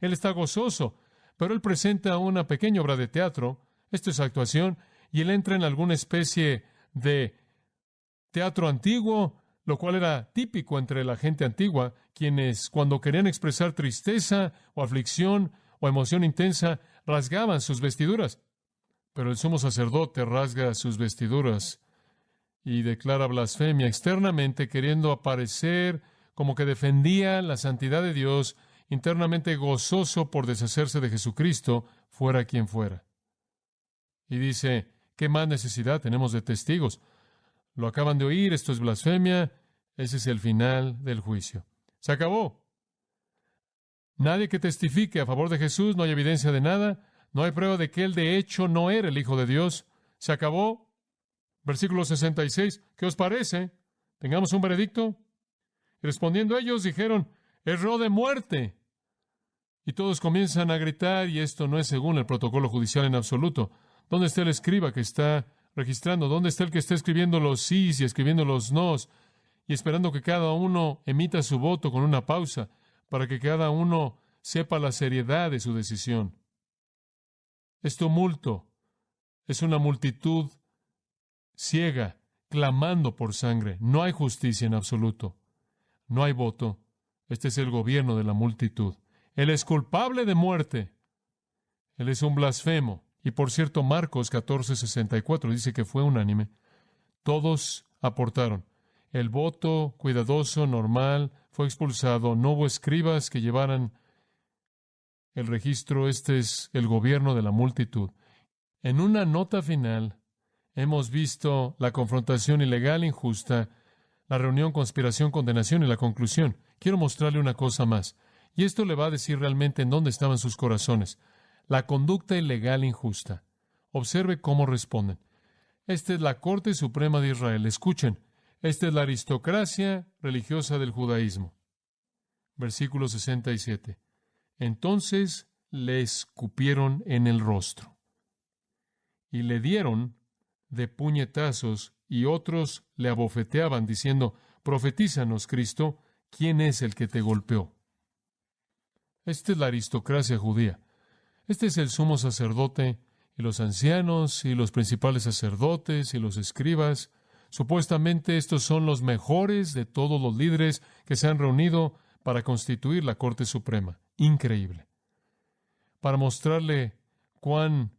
Speaker 1: Él está gozoso, pero Él presenta una pequeña obra de teatro. Esto es actuación, y Él entra en alguna especie de teatro antiguo, lo cual era típico entre la gente antigua, quienes cuando querían expresar tristeza o aflicción o emoción intensa, rasgaban sus vestiduras. Pero el sumo sacerdote rasga sus vestiduras y declara blasfemia externamente, queriendo aparecer como que defendía la santidad de Dios, internamente gozoso por deshacerse de Jesucristo, fuera quien fuera. Y dice, ¿qué más necesidad tenemos de testigos? Lo acaban de oír, esto es blasfemia, ese es el final del juicio. Se acabó. Nadie que testifique a favor de Jesús, no hay evidencia de nada, no hay prueba de que Él de hecho no era el Hijo de Dios. Se acabó. Versículo 66, ¿qué os parece? ¿Tengamos un veredicto? Y respondiendo ellos dijeron, erró de muerte. Y todos comienzan a gritar, y esto no es según el protocolo judicial en absoluto. ¿Dónde está el escriba que está registrando? ¿Dónde está el que está escribiendo los sís y escribiendo los nos? Y esperando que cada uno emita su voto con una pausa, para que cada uno sepa la seriedad de su decisión. Es tumulto. Es una multitud ciega, clamando por sangre. No hay justicia en absoluto. No hay voto. Este es el gobierno de la multitud. Él es culpable de muerte. Él es un blasfemo. Y por cierto, Marcos 14:64 dice que fue unánime. Todos aportaron. El voto cuidadoso, normal, fue expulsado. No hubo escribas que llevaran el registro. Este es el gobierno de la multitud. En una nota final, hemos visto la confrontación ilegal, injusta, la reunión, conspiración, condenación y la conclusión. Quiero mostrarle una cosa más. Y esto le va a decir realmente en dónde estaban sus corazones. La conducta ilegal, injusta. Observe cómo responden. Esta es la Corte Suprema de Israel. Escuchen. Esta es la aristocracia religiosa del judaísmo. Versículo 67. Entonces le escupieron en el rostro y le dieron de puñetazos, y otros le abofeteaban, diciendo, profetízanos, Cristo, ¿quién es el que te golpeó? Esta es la aristocracia judía. Este es el sumo sacerdote, y los ancianos, y los principales sacerdotes, y los escribas. Supuestamente estos son los mejores de todos los líderes que se han reunido para constituir la Corte Suprema. Increíble. Para mostrarle cuán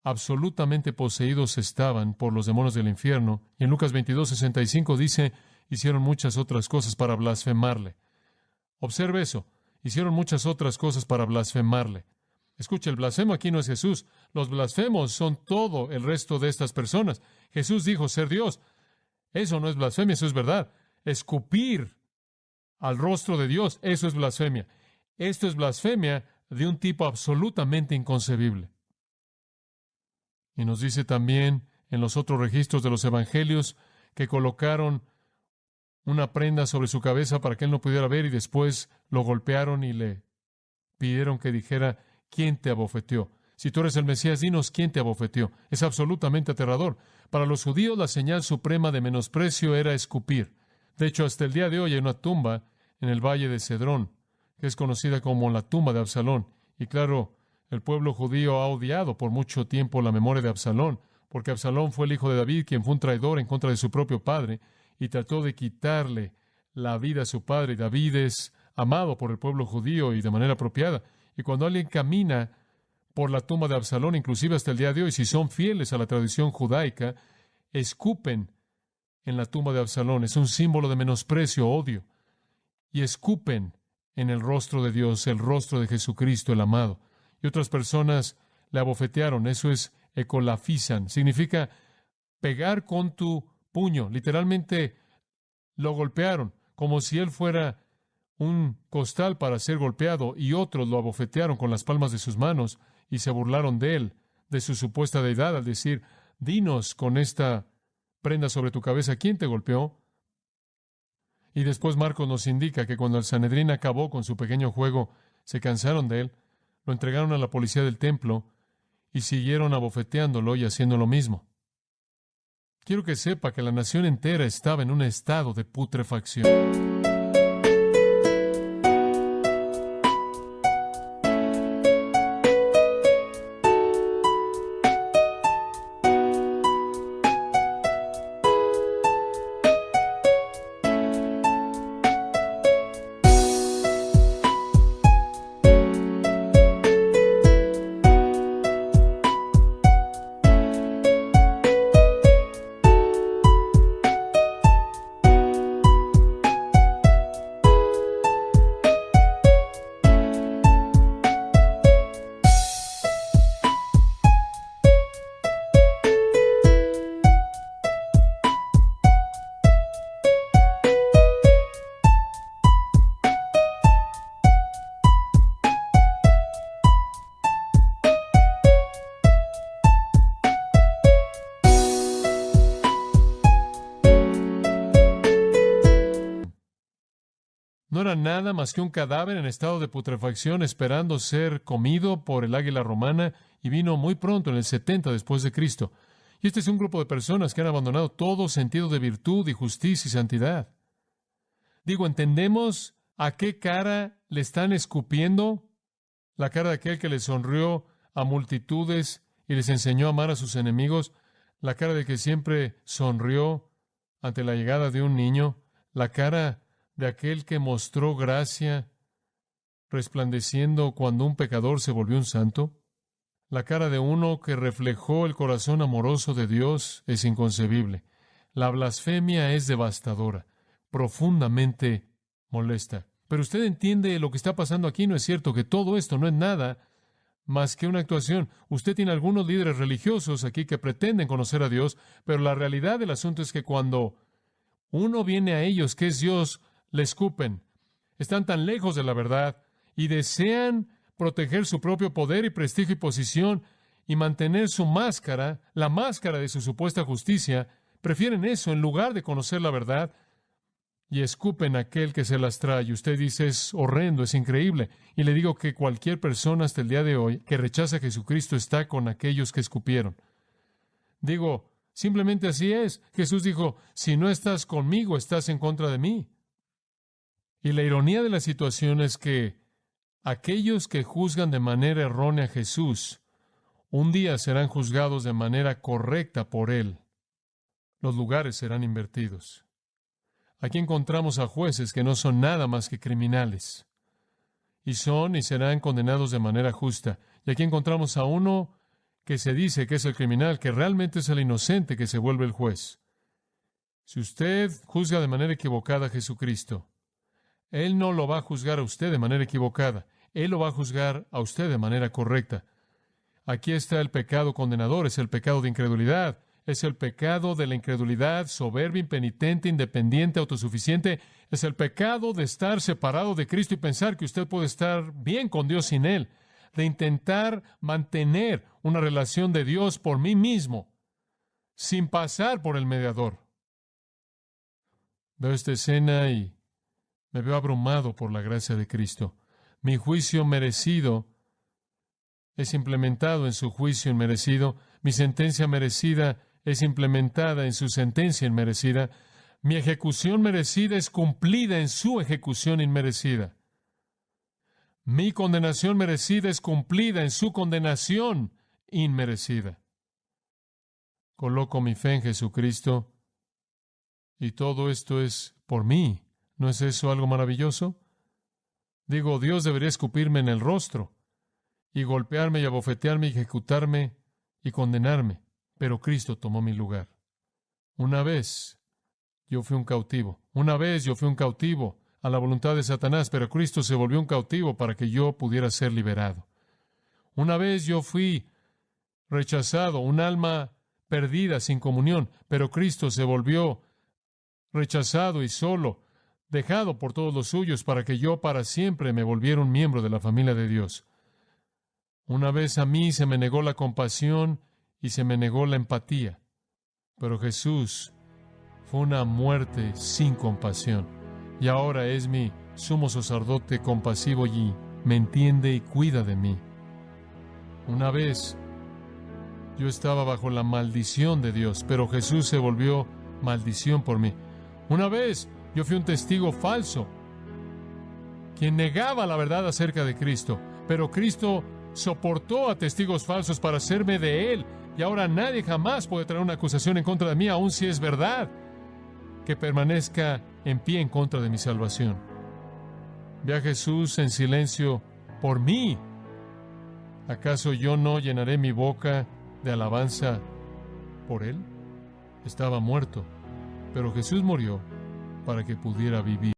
Speaker 1: absolutamente poseídos estaban por los demonios del infierno. Y en Lucas 22:65 dice, hicieron muchas otras cosas para blasfemarle. Observe eso. Hicieron muchas otras cosas para blasfemarle. Escuche, el blasfemo aquí no es Jesús. Los blasfemos son todo el resto de estas personas. Jesús dijo ser Dios. Eso no es blasfemia, eso es verdad. Escupir al rostro de Dios, eso es blasfemia. Esto es blasfemia de un tipo absolutamente inconcebible. Y nos dice también en los otros registros de los evangelios que colocaron una prenda sobre su cabeza para que él no pudiera ver, y después lo golpearon y le pidieron que dijera, ¿quién te abofeteó? Si tú eres el Mesías, dinos quién te abofeteó. Es absolutamente aterrador. Para los judíos, la señal suprema de menosprecio era escupir. De hecho, hasta el día de hoy hay una tumba en el valle de Cedrón, que es conocida como la tumba de Absalón. Y claro, el pueblo judío ha odiado por mucho tiempo la memoria de Absalón, porque Absalón fue el hijo de David, quien fue un traidor en contra de su propio padre, y trató de quitarle la vida a su padre. David es amado por el pueblo judío y de manera apropiada. Y cuando alguien camina por la tumba de Absalón, inclusive hasta el día de hoy, si son fieles a la tradición judaica, escupen en la tumba de Absalón. Es un símbolo de menosprecio, odio. Y escupen en el rostro de Dios, el rostro de Jesucristo, el amado. Y otras personas le abofetearon. Eso es ecolafizan. Significa pegar con tu puño. Literalmente lo golpearon, como si él fuera un costal para ser golpeado, y otros lo abofetearon con las palmas de sus manos y se burlaron de él, de su supuesta deidad, al decir, dinos con esta prenda sobre tu cabeza, ¿quién te golpeó? Y después Marcos nos indica que cuando el Sanedrín acabó con su pequeño juego, se cansaron de él, lo entregaron a la policía del templo y siguieron abofeteándolo y haciendo lo mismo. Quiero que sepa que la nación entera estaba en un estado de putrefacción. era nada más que un cadáver en estado de putrefacción esperando ser comido por el águila romana, y vino muy pronto, en el 70 después de Cristo. Y este es un grupo de personas que han abandonado todo sentido de virtud y justicia y santidad. Digo, ¿entendemos a qué cara le están escupiendo? La cara de aquel que les sonrió a multitudes y les enseñó a amar a sus enemigos, la cara de que siempre sonrió ante la llegada de un niño, la cara de aquel que mostró gracia resplandeciendo cuando un pecador se volvió un santo. La cara de uno que reflejó el corazón amoroso de Dios es inconcebible. La blasfemia es devastadora, profundamente molesta. Pero usted entiende lo que está pasando aquí, ¿no es cierto? Que todo esto no es nada más que una actuación. Usted tiene algunos líderes religiosos aquí que pretenden conocer a Dios, pero la realidad del asunto es que cuando uno viene a ellos, que es Dios, le escupen. Están tan lejos de la verdad y desean proteger su propio poder y prestigio y posición y mantener su máscara, la máscara de su supuesta justicia. Prefieren eso en lugar de conocer la verdad y escupen a aquel que se las trae. Y usted dice, es horrendo, es increíble. Y le digo que cualquier persona hasta el día de hoy que rechaza a Jesucristo está con aquellos que escupieron. Digo, simplemente así es. Jesús dijo, si no estás conmigo, estás en contra de mí. Y la ironía de la situación es que aquellos que juzgan de manera errónea a Jesús, un día serán juzgados de manera correcta por Él. Los lugares serán invertidos. Aquí encontramos a jueces que no son nada más que criminales. Y son y serán condenados de manera justa. Y aquí encontramos a uno que se dice que es el criminal, que realmente es el inocente que se vuelve el juez. Si usted juzga de manera equivocada a Jesucristo, Él no lo va a juzgar a usted de manera equivocada. Él lo va a juzgar a usted de manera correcta. Aquí está el pecado condenador, es el pecado de incredulidad. Es el pecado de la incredulidad, soberbia, impenitente, independiente, autosuficiente. Es el pecado de estar separado de Cristo y pensar que usted puede estar bien con Dios sin Él. De intentar mantener una relación de Dios por mí mismo, sin pasar por el mediador. Veo esta escena y me veo abrumado por la gracia de Cristo. Mi juicio merecido es implementado en su juicio inmerecido. Mi sentencia merecida es implementada en su sentencia inmerecida. Mi ejecución merecida es cumplida en su ejecución inmerecida. Mi condenación merecida es cumplida en su condenación inmerecida. Coloco mi fe en Jesucristo y todo esto es por mí. ¿No es eso algo maravilloso? Digo, Dios debería escupirme en el rostro y golpearme y abofetearme y ejecutarme y condenarme. Pero Cristo tomó mi lugar. Una vez yo fui un cautivo. Una vez yo fui un cautivo a la voluntad de Satanás, pero Cristo se volvió un cautivo para que yo pudiera ser liberado. Una vez yo fui rechazado, un alma perdida, sin comunión, pero Cristo se volvió rechazado y solo, dejado por todos los suyos para que yo para siempre me volviera un miembro de la familia de Dios. Una vez a mí se me negó la compasión y se me negó la empatía, pero Jesús fue una muerte sin compasión y ahora es mi sumo sacerdote compasivo y me entiende y cuida de mí. Una vez yo estaba bajo la maldición de Dios, pero Jesús se volvió maldición por mí. Una vez yo fui un testigo falso, quien negaba la verdad acerca de Cristo, pero Cristo soportó a testigos falsos para hacerme de Él, y ahora nadie jamás puede traer una acusación en contra de mí, aun si es verdad, que permanezca en pie en contra de mi salvación. Ve a Jesús en silencio por mí. ¿Acaso yo no llenaré mi boca de alabanza por Él? Estaba muerto, pero Jesús murió para que pudiera vivir.